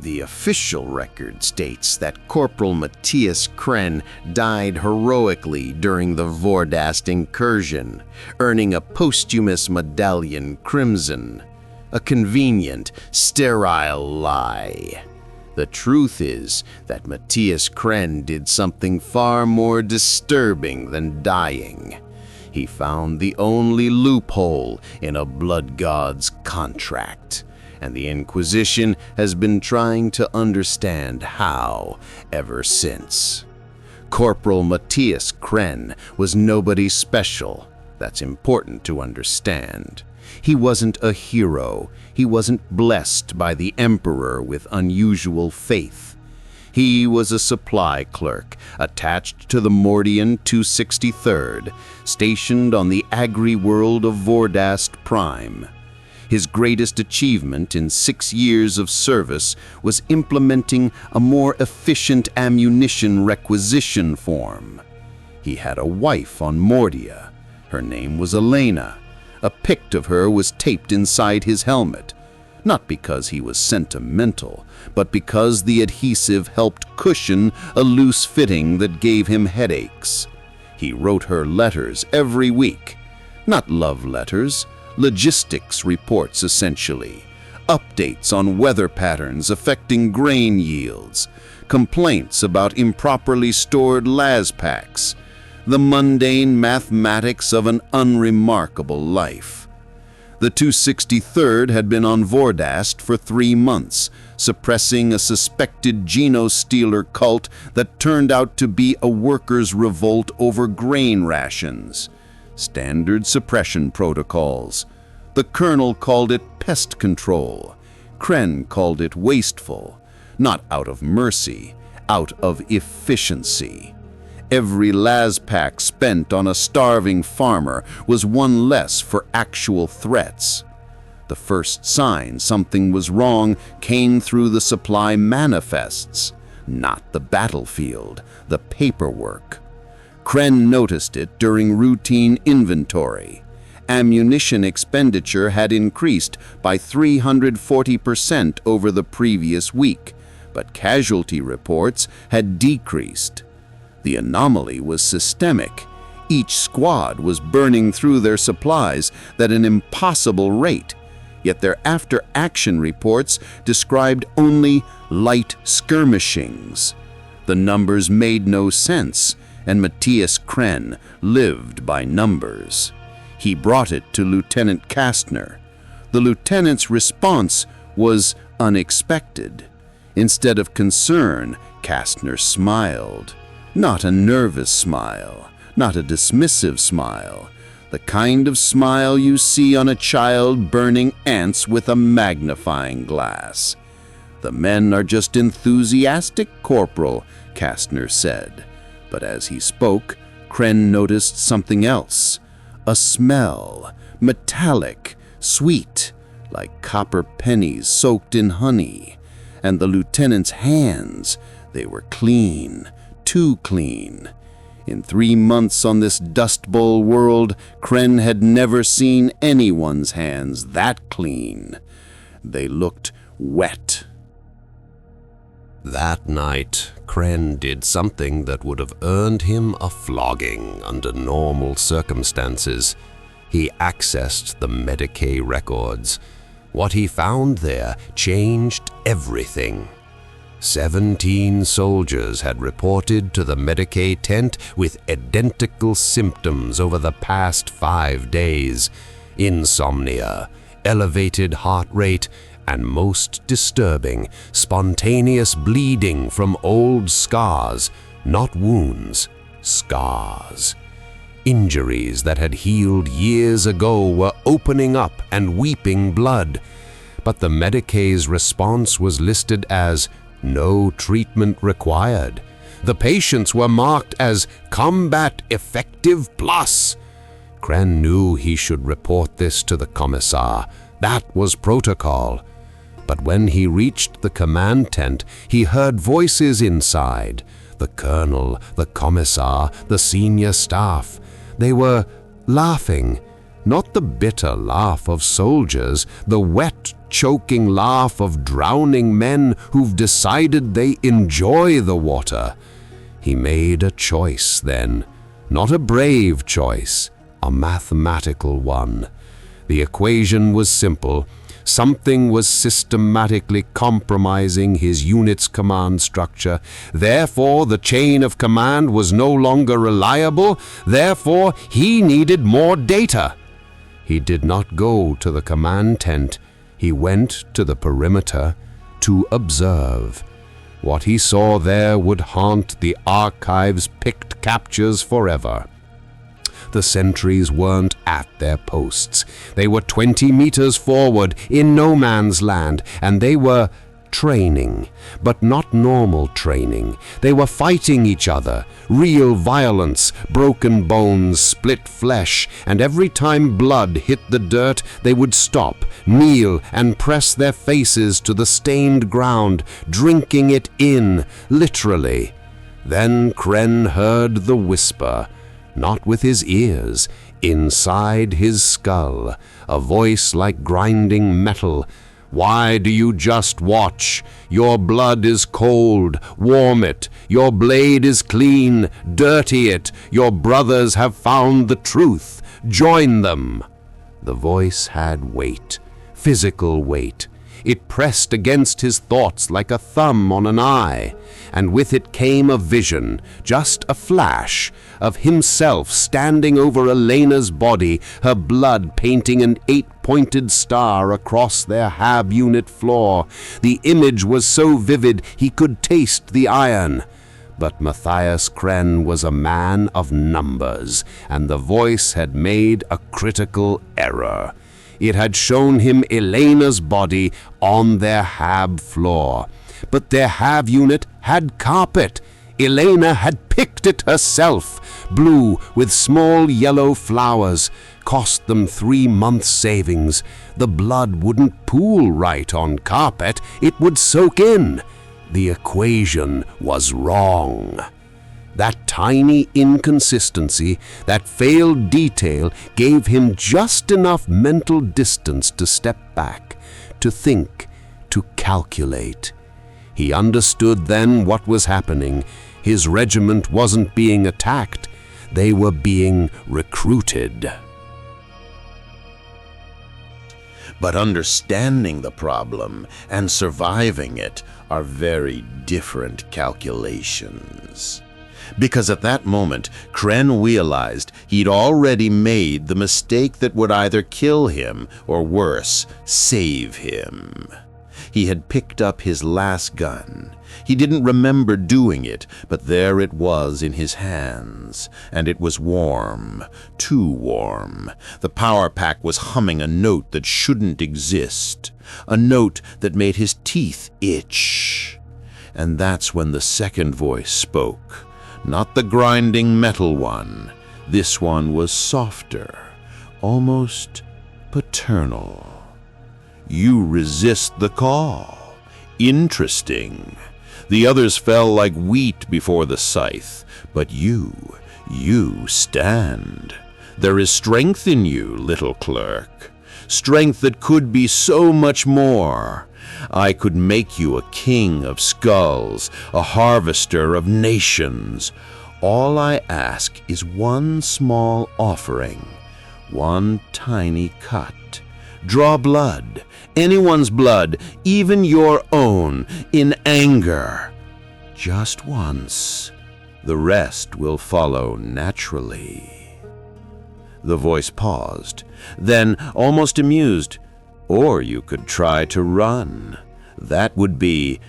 The official record states that Corporal Matthias Krenn died heroically during the Vordast incursion, earning a posthumous medallion crimson. A convenient, sterile lie. The truth is that Matthias Krenn did something far more disturbing than dying. He found the only loophole in a blood god's contract, and the Inquisition has been trying to understand how ever since. Corporal Matthias Krenn was nobody special. That's important to understand. He wasn't a hero. He wasn't blessed by the Emperor with unusual faith. He was a supply clerk attached to the Mordian 263rd, stationed on the agri-world of Vordast Prime. His greatest achievement in 6 years of service was implementing a more efficient ammunition requisition form. He had a wife on Mordia. Her name was Elena. A pict of her was taped inside his helmet, not because he was sentimental, but because the adhesive helped cushion a loose fitting that gave him headaches. He wrote her letters every week, not love letters, logistics reports essentially, updates on weather patterns affecting grain yields, complaints about improperly stored las packs, the mundane mathematics of an unremarkable life. The 263rd had been on Vordast for 3 months, suppressing a suspected geno-stealer cult that turned out to be a workers' revolt over grain rations. Standard suppression protocols. The colonel called it pest control. Krenn called it wasteful, not out of mercy, out of efficiency. Every las pack spent on a starving farmer was one less for actual threats. The first sign something was wrong came through the supply manifests, not the battlefield, the paperwork. Krenn noticed it during routine inventory. Ammunition expenditure had increased by 340% over the previous week, but casualty reports had decreased. The anomaly was systemic. Each squad was burning through their supplies at an impossible rate, yet their after-action reports described only light skirmishings. The numbers made no sense, and Matthias Krenn lived by numbers. He brought it to Lieutenant Kastner. The lieutenant's response was unexpected. Instead of concern, Kastner smiled. Not a nervous smile, not a dismissive smile, the kind of smile you see on a child burning ants with a magnifying glass. "The men are just enthusiastic, Corporal," Kastner said. But as he spoke, Krenn noticed something else. A smell, metallic, sweet, like copper pennies soaked in honey. And the lieutenant's hands, they were clean. Too clean. In 3 months on this Dust Bowl world, Krenn had never seen anyone's hands that clean. They looked wet. That night, Krenn did something that would have earned him a flogging under normal circumstances. He accessed the Medicae records. What he found there changed everything. 17 soldiers had reported to the Medicae tent with identical symptoms over the past 5 days: insomnia, elevated heart rate, and most disturbing, spontaneous bleeding from old scars, not wounds, scars. Injuries that had healed years ago were opening up and weeping blood, but the Medicae's response was listed as no treatment required. The patients were marked as combat effective plus. Krenn knew he should report this to the commissar. That was protocol. But when he reached the command tent, he heard voices inside. The colonel, the commissar, the senior staff. They were laughing, not the bitter laugh of soldiers, the wet, choking laugh of drowning men who've decided they enjoy the water. He made a choice then, not a brave choice, a mathematical one. The equation was simple. Something was systematically compromising his unit's command structure. Therefore, the chain of command was no longer reliable. Therefore, he needed more data. He did not go to the command tent. He went to the perimeter to observe. What he saw there would haunt the archive's picked captures forever. The sentries weren't at their posts. They were 20 meters forward in no man's land, and they were training, but not normal training. They were fighting each other, real violence, broken bones, split flesh, and every time blood hit the dirt, they would stop, kneel, and press their faces to the stained ground, drinking it in, literally. Then Krenn heard the whisper, not with his ears, inside his skull, a voice like grinding metal. Why do you just watch? Your blood is cold, warm it. Your blade is clean, dirty it. Your brothers have found the truth, join them. The voice had weight, physical weight. It pressed against his thoughts like a thumb on an eye, and with it came a vision, just a flash, of himself standing over Elena's body, her blood painting an 8-pointed star across their hab unit floor. The image was so vivid he could taste the iron. But Matthias Krenn was a man of numbers, and the voice had made a critical error. It had shown him Elena's body on their hab floor. But their hab unit had carpet. Elena had picked it herself, blue with small yellow flowers. Cost them 3 months' savings. The blood wouldn't pool right on carpet. It would soak in. The equation was wrong. That tiny inconsistency, that failed detail, gave him just enough mental distance to step back, to think, to calculate. He understood then what was happening. His regiment wasn't being attacked. They were being recruited. But understanding the problem and surviving it are very different calculations. Because at that moment, Krenn realized he'd already made the mistake that would either kill him or, worse, save him. He had picked up his last gun. He didn't remember doing it, but there it was in his hands, and it was warm, too warm. The power pack was humming a note that shouldn't exist, a note that made his teeth itch. And that's when the second voice spoke. Not the grinding metal one. This one was softer, almost paternal. You resist the call. Interesting. The others fell like wheat before the scythe, but you stand. There is strength in you, little clerk. Strength that could be so much more. I could make you a king of skulls, a harvester of nations. All I ask is one small offering, one tiny cut. Draw blood, anyone's blood, even your own, in anger. Just once. The rest will follow naturally. The voice paused, then, almost amused, or you could try to run. That would be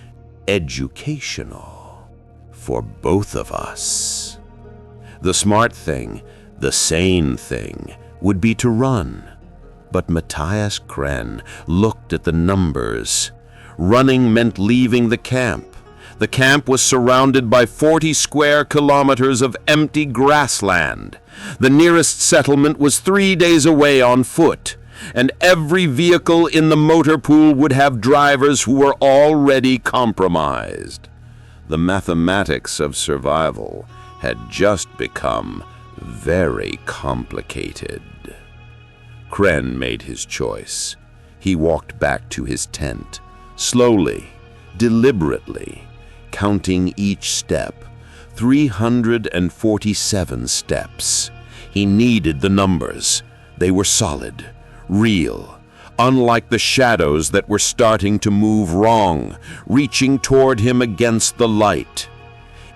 educational for both of us. The smart thing, the sane thing, would be to run. But Matthias Krenn looked at the numbers. Running meant leaving the camp. The camp was surrounded by 40 square kilometers of empty grassland. The nearest settlement was 3 days away on foot, and every vehicle in the motor pool would have drivers who were already compromised. The mathematics of survival had just become very complicated. Krenn made his choice. He walked back to his tent, slowly, deliberately, counting each step. 347 steps. He needed the numbers. They were solid, real, unlike the shadows that were starting to move wrong, reaching toward him against the light.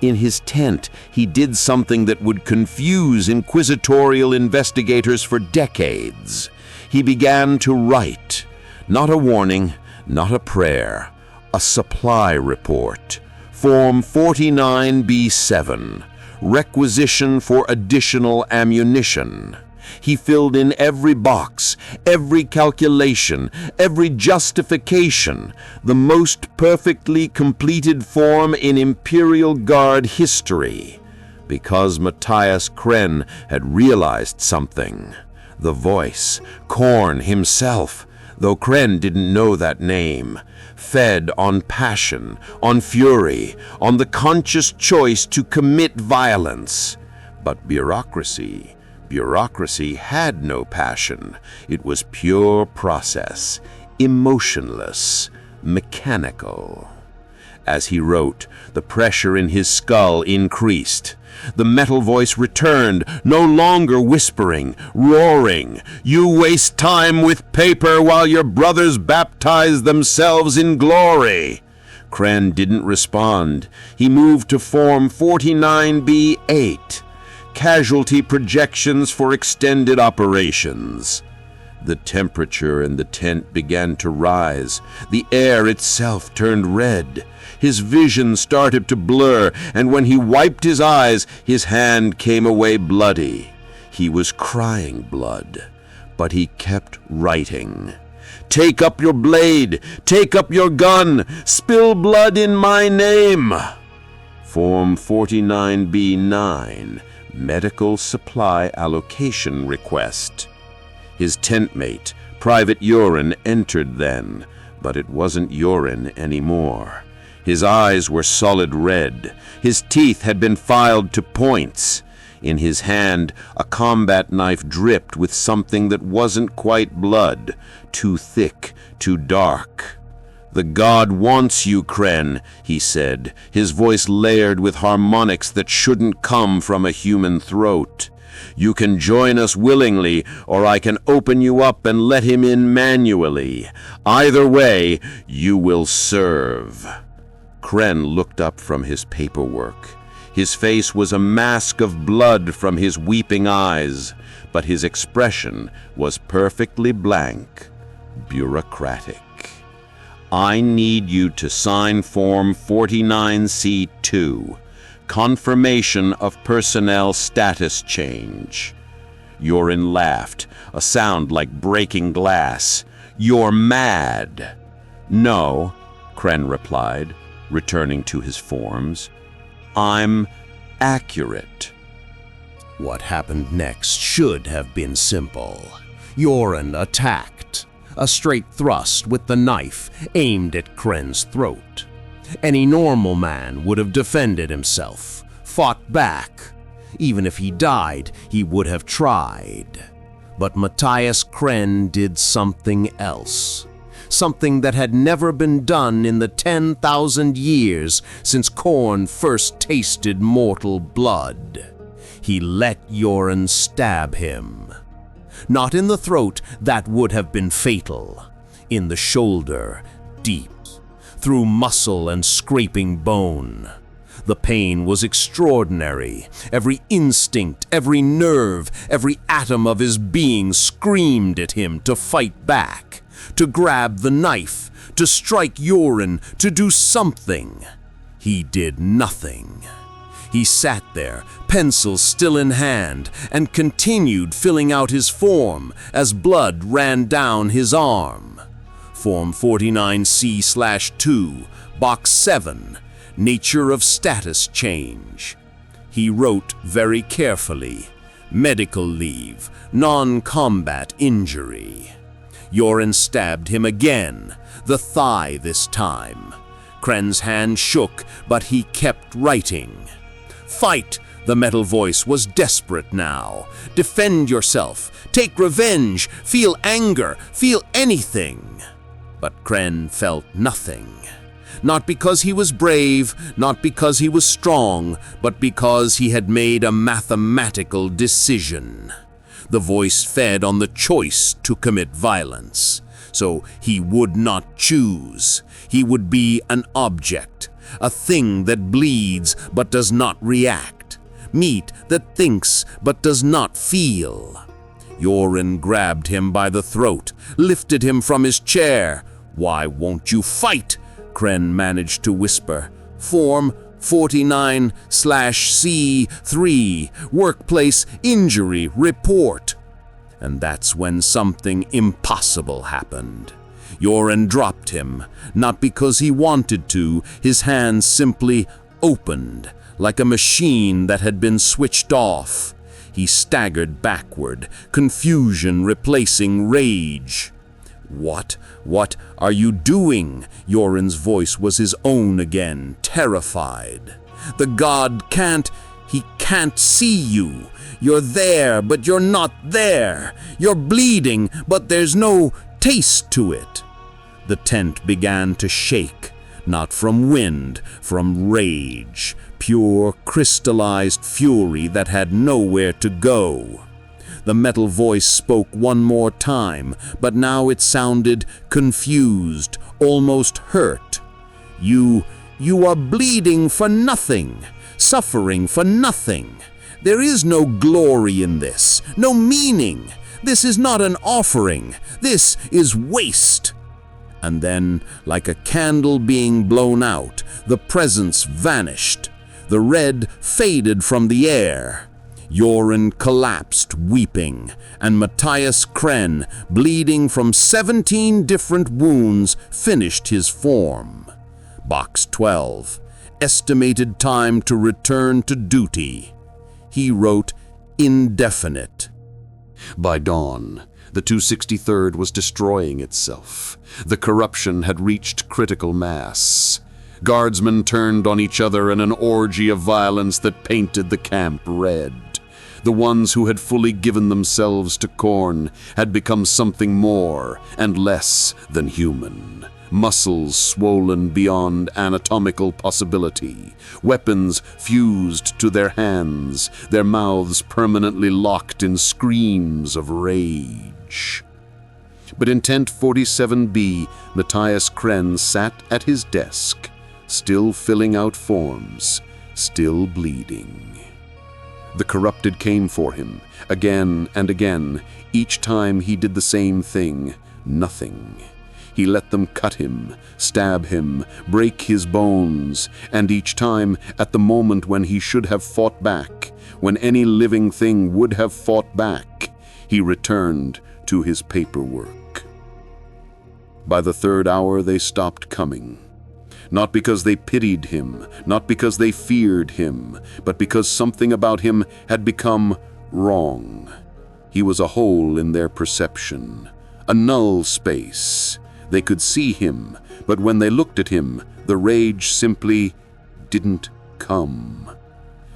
In his tent, he did something that would confuse inquisitorial investigators for decades. He began to write, not a warning, not a prayer, a supply report. Form 49B7, requisition for additional ammunition. He filled in every box, every calculation, every justification, the most perfectly completed form in Imperial Guard history, because Matthias Krenn had realized something. The voice, Khorne himself, though Krenn didn't know that name, fed on passion, on fury, on the conscious choice to commit violence. But bureaucracy had no passion. It was pure process, emotionless, mechanical. As he wrote, the pressure in his skull increased. The metal voice returned, no longer whispering, roaring. "You waste time with paper while your brothers baptize themselves in glory." Krenn didn't respond. He moved to Form 49B8, casualty projections for extended operations. The temperature in the tent began to rise. The air itself turned red. His vision started to blur, and when he wiped his eyes, his hand came away bloody. He was crying blood, but he kept writing. "Take up your blade! Take up your gun! Spill blood in my name!" Form 49B9, medical supply allocation request. His tentmate, Private Urine, entered then, but it wasn't urine anymore. His eyes were solid red. His teeth had been filed to points. In his hand, a combat knife dripped with something that wasn't quite blood, too thick, too dark. "The God wants you, Krenn," he said, his voice layered with harmonics that shouldn't come from a human throat. "You can join us willingly, or I can open you up and let him in manually. Either way, you will serve." Krenn looked up from his paperwork. His face was a mask of blood from his weeping eyes, but his expression was perfectly blank, bureaucratic. "I need you to sign Form 49C2, confirmation of personnel status change." Urine laughed, a sound like breaking glass. "You're mad." "No," Krenn replied, returning to his forms. "I'm accurate." What happened next should have been simple. Urine attacked. A straight thrust with the knife aimed at Krenn's throat. Any normal man would have defended himself, fought back. Even if he died, he would have tried. But Matthias Krenn did something else. Something that had never been done in the 10,000 years since Khorne first tasted mortal blood. He let Urine stab him. Not in the throat, that would have been fatal. In the shoulder, deep, through muscle and scraping bone. The pain was extraordinary. Every instinct, every nerve, every atom of his being screamed at him to fight back, to grab the knife, to strike Urine, to do something. He did nothing. He sat there, pencil still in hand, and continued filling out his form as blood ran down his arm. Form 49C/2, Box 7, nature of status change. He wrote very carefully, medical leave, non-combat injury. Urine stabbed him again, the thigh this time. Krenn's hand shook, but he kept writing. "Fight! The metal voice was desperate now. Defend yourself. Take revenge. Feel anger. Feel anything. But Krenn felt nothing. Not because he was brave, not because he was strong, but because he had made a mathematical decision. The voice fed on the choice to commit violence. So he would not choose. He would be an object, a thing that bleeds but does not react, meat that thinks but does not feel. Yoren grabbed him by the throat, lifted him from his chair. "Why won't you fight?" Krenn managed to whisper. "Form 49/C3, workplace injury report." And that's when something impossible happened. Yoren dropped him, not because he wanted to. His hands simply opened, like a machine that had been switched off. He staggered backward, confusion replacing rage. What are you doing?" Yoren's voice was his own again, terrified. "The god he can't see you. You're there, but you're not there. You're bleeding, but there's no taste to it." The tent began to shake, not from wind, from rage, pure crystallized fury that had nowhere to go. The metal voice spoke one more time, but now it sounded confused, almost hurt. You are bleeding for nothing, suffering for nothing. There is no glory in this, no meaning. This is not an offering. This is waste." And then, like a candle being blown out, the presence vanished. The red faded from the air. Yoren collapsed, weeping, and Matthias Krenn, bleeding from 17 different wounds, finished his form. Box 12. Estimated time to return to duty. He wrote indefinite. By dawn, the 263rd was destroying itself. The corruption had reached critical mass. Guardsmen turned on each other in an orgy of violence that painted the camp red. The ones who had fully given themselves to Khorne had become something more and less than human. Muscles swollen beyond anatomical possibility, weapons fused to their hands, their mouths permanently locked in screams of rage. But in Tent 47B, Matthias Krenn sat at his desk, still filling out forms, still bleeding. The corrupted came for him, again and again. Each time he did the same thing, nothing. He let them cut him, stab him, break his bones, and each time, at the moment when he should have fought back, when any living thing would have fought back, he returned to his paperwork. By the third hour they stopped coming. Not because they pitied him, not because they feared him, but because something about him had become wrong. He was a hole in their perception, a null space. They could see him, but when they looked at him, the rage simply didn't come.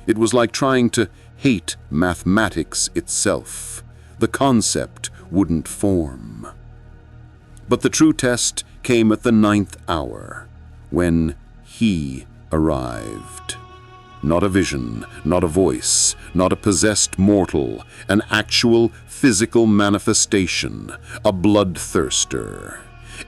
It was like trying to hate mathematics itself. The concept wouldn't form. But the true test came at the 9th hour, when he arrived. Not a vision, not a voice, not a possessed mortal, an actual physical manifestation, a bloodthirster.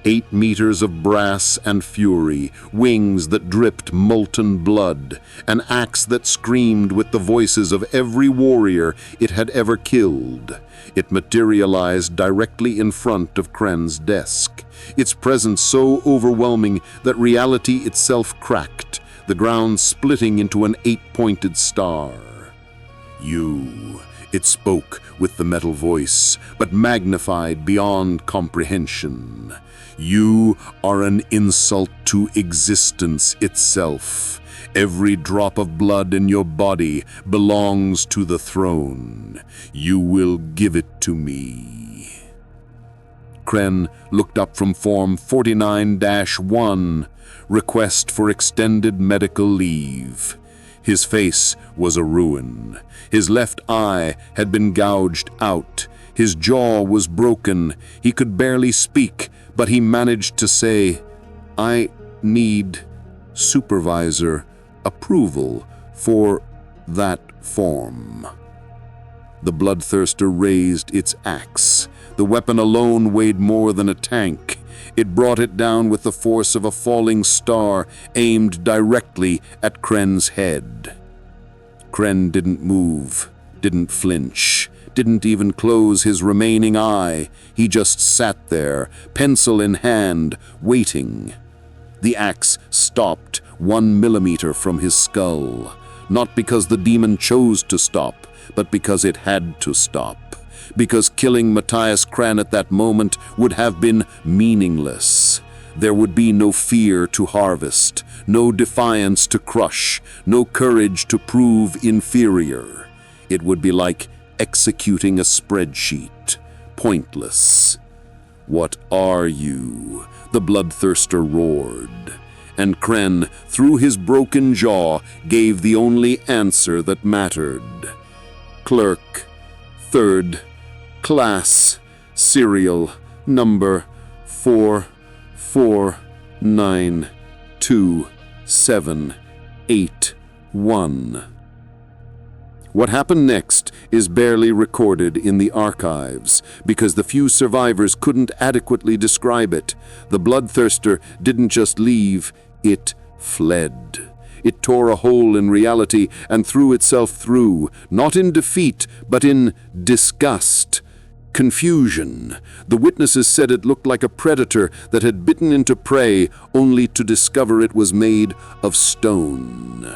8 meters of brass and fury, wings that dripped molten blood, an axe that screamed with the voices of every warrior it had ever killed. It materialized directly in front of Krenn's desk, its presence so overwhelming that reality itself cracked, the ground splitting into an 8-pointed star. "You," it spoke with the metal voice, but magnified beyond comprehension. "You are an insult to existence itself. Every drop of blood in your body belongs to the throne. You will give it to me." Krenn looked up from Form 49-1, request for extended medical leave. His face was a ruin. His left eye had been gouged out. His jaw was broken. He could barely speak, but he managed to say, "I need supervisor approval for that form." The bloodthirster raised its axe. The weapon alone weighed more than a tank. It brought it down with the force of a falling star aimed directly at Krenn's head. Krenn didn't move, didn't flinch, didn't even close his remaining eye. He just sat there, pencil in hand, waiting. The axe stopped 1 millimeter from his skull, not because the demon chose to stop, but because it had to stop. Because killing Matthias Krenn at that moment would have been meaningless. There would be no fear to harvest, no defiance to crush, no courage to prove inferior. It would be like executing a spreadsheet, pointless. "What are you?" the bloodthirster roared. And Krenn, through his broken jaw, gave the only answer that mattered. "Clerk, 3rd class, serial number 44927881. What happened next is barely recorded in the archives, because the few survivors couldn't adequately describe it. The bloodthirster didn't just leave, it fled. It tore a hole in reality and threw itself through, not in defeat, but in disgust. Confusion. The witnesses said it looked like a predator that had bitten into prey, only to discover it was made of stone.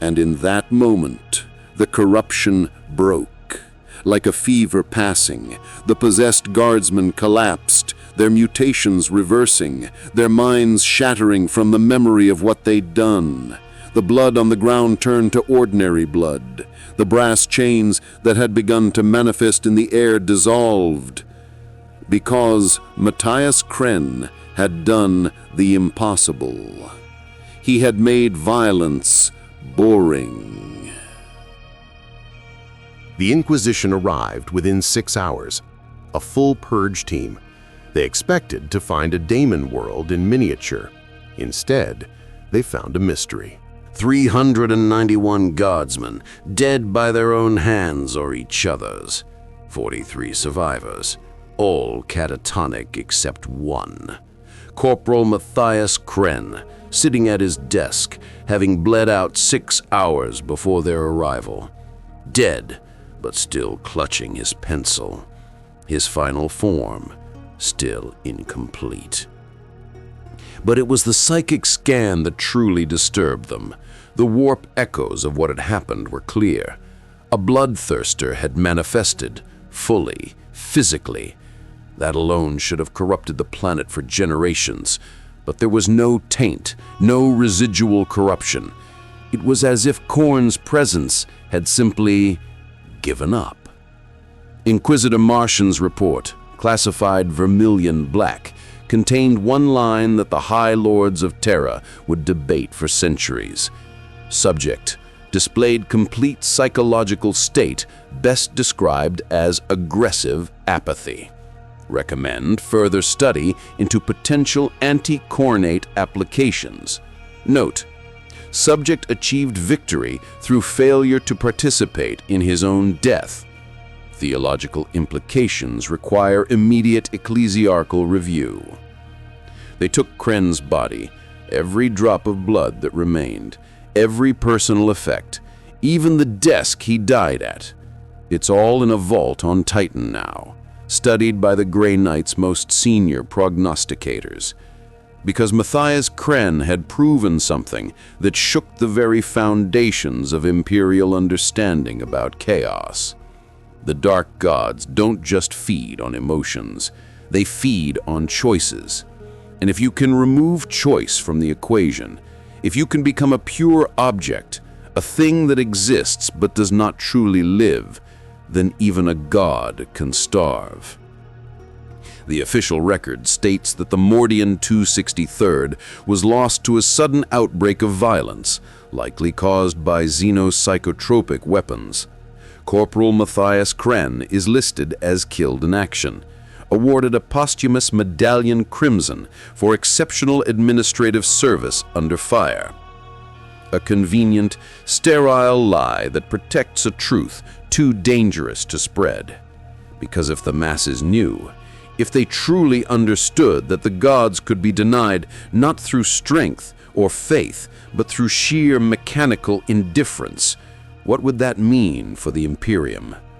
And in that moment, the corruption broke. Like a fever passing, the possessed guardsmen collapsed, their mutations reversing, their minds shattering from the memory of what they'd done. The blood on the ground turned to ordinary blood. The brass chains that had begun to manifest in the air dissolved. Because Matthias Krenn had done the impossible. He had made violence boring. The Inquisition arrived within 6 hours, a full purge team. They expected to find a daemon world in miniature. Instead, they found a mystery. 391 guardsmen, dead by their own hands or each other's. 43 survivors, all catatonic except one. Corporal Matthias Krenn, sitting at his desk, having bled out 6 hours before their arrival. Dead, but still clutching his pencil. His final form, still incomplete. But it was the psychic scan that truly disturbed them. The warp echoes of what had happened were clear. A bloodthirster had manifested, fully, physically. That alone should have corrupted the planet for generations. But there was no taint, no residual corruption. It was as if Khorne's presence had simply given up. Inquisitor Martian's report, classified Vermilion Black, contained one line that the High Lords of Terra would debate for centuries. Subject: displayed complete psychological state, best described as aggressive apathy. Recommend further study into potential anti-Khornate applications. Note: subject achieved victory through failure to participate in his own death. Theological implications require immediate ecclesiarchal review. They took Krenn's body, every drop of blood that remained, every personal effect, even the desk he died at. It's all in a vault on Titan now, studied by the Grey Knight's most senior prognosticators. Because Matthias Krenn had proven something that shook the very foundations of Imperial understanding about chaos. The dark gods don't just feed on emotions, they feed on choices. And if you can remove choice from the equation, if you can become a pure object, a thing that exists but does not truly live, then even a god can starve. The official record states that the Mordian 263rd was lost to a sudden outbreak of violence, likely caused by xenopsychotropic weapons. Corporal Matthias Krenn is listed as killed in action, awarded a posthumous Medallion Crimson for exceptional administrative service under fire. A convenient, sterile lie that protects a truth too dangerous to spread. Because if the masses knew, if they truly understood that the gods could be denied not through strength or faith, but through sheer mechanical indifference, what would that mean for the Imperium?